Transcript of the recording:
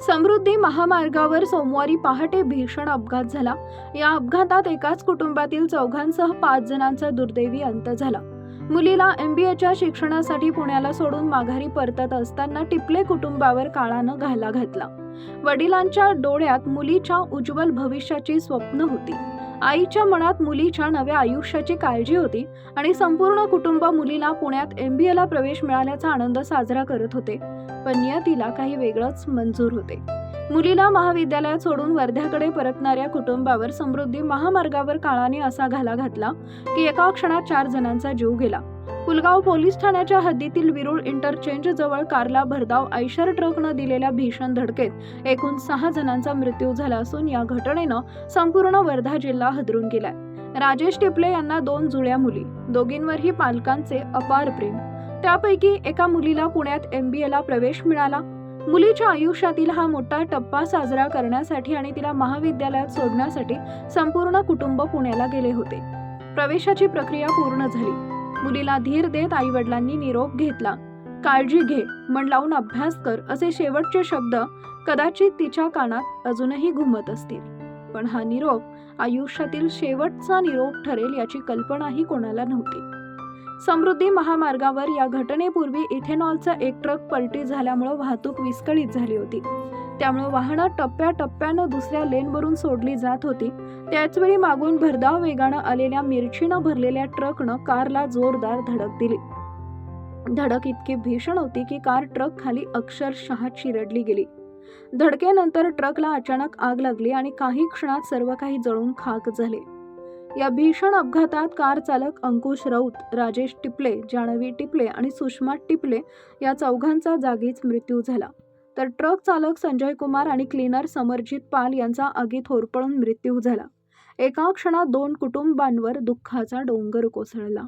समृद्धी महामार्गावर सोमवारी पहाटे भीषण अपघात झाला। या अपघातात एकाच कुटुंबातील चौघांसह 5 जणांचा दुर्दैवी अंत झाला। मुलीला MBAच्या शिक्षणासाठी पुण्याला सोडून माघारी परतत असताना टिपले कुटुंबावर काळानं घाला घातला। वडिलांच्या डोळ्यात मुलीच्या उज्ज्वल भविष्याची स्वप्न होती। आईच्या मनात मुलीच्या नव्या आयुष्याची काळजी होती आणि संपूर्ण कुटुंब मुलीला पुण्यात MBAला प्रवेश मिळाल्याचा आनंद साजरा करत होते। पण नियतीला काही वेगळंच मंजूर होते। मुलीला महाविद्यालयात सोडून वर्ध्याकडे परतणाऱ्या कुटुंबावर समृद्धी महामार्गावर काळाने असा घाला घातला की एका क्षणात 4 जणांचा जीव गेला। पुलगाव पोलीस ठाण्याच्या हद्दीतील विरुळ इंटरचेंज जवळ कारला भरधाव आयशर ट्रकनं दिलेल्या भीषण धडकेत एकूण 6 जणांचा मृत्यू झाला असून या घटनेनं संपूर्ण वर्धा जिल्हा हादरून गेलाय। राजेश टिपले यांना 2 जुळ्या मुली, दोघींवरही पालकांचे अपार प्रेम। त्यापैकी एका मुलीला पुण्यात MBAला प्रवेश मिळाला। मुलीच्या आयुष्यातील हा मोठा टप्पा साजरा करण्यासाठी आणि तिला महाविद्यालयात सोडण्यासाठी संपूर्ण कुटुंब पुण्याला गेले होते। प्रवेशाची प्रक्रिया पूर्ण झाली। मुलीला धीर देत आई-वडिलांनी निरोप घेतला। काळजी घे, मन लावून अभ्यास कर, असे शेवटचे शब्द कदाचित तिच्या कानात अजूनही घुमत असतील। पण हा निरोप आयुष्यातील शेवटचा निरोप ठरेल याची कल्पनाही कोणाला नव्हती। समृद्धी महामार्गावर या घटनेपूर्वी इथेनॉलचा एक ट्रक पलटी झाल्यामुळे वाहतूक विस्कळीत झाली होती। त्यामुळे वाहनं टप्प्याटप्प्यानं दुसऱ्या लेनवरून सोडली जात होती। त्याचवेळी मागून भरधाव वेगानं आलेल्या मिरचीनं भरलेल्या ट्रकनं कारला जोरदार धडक दिली। धडक इतकी भीषण होती की कार ट्रक खाली अक्षरशः चिरडली गेली। धडकेनंतर ट्रकला अचानक आग लागली आणि काही क्षणात सर्व काही जळून खाक झाले। या भीषण अपघातात कार चालक अंकुश राऊत, राजेश टिपले, जानवी टिपले आणि सुषमा टिपले या चौघांचा जागीच मृत्यू झाला। तर ट्रक चालक संजय कुमार आणि क्लीनर समरजित पाल यांचा आगीत होरपळून मृत्यू झाला। एका क्षणात 2 कुटुंबांवर दुःखाचा डोंगर कोसळला।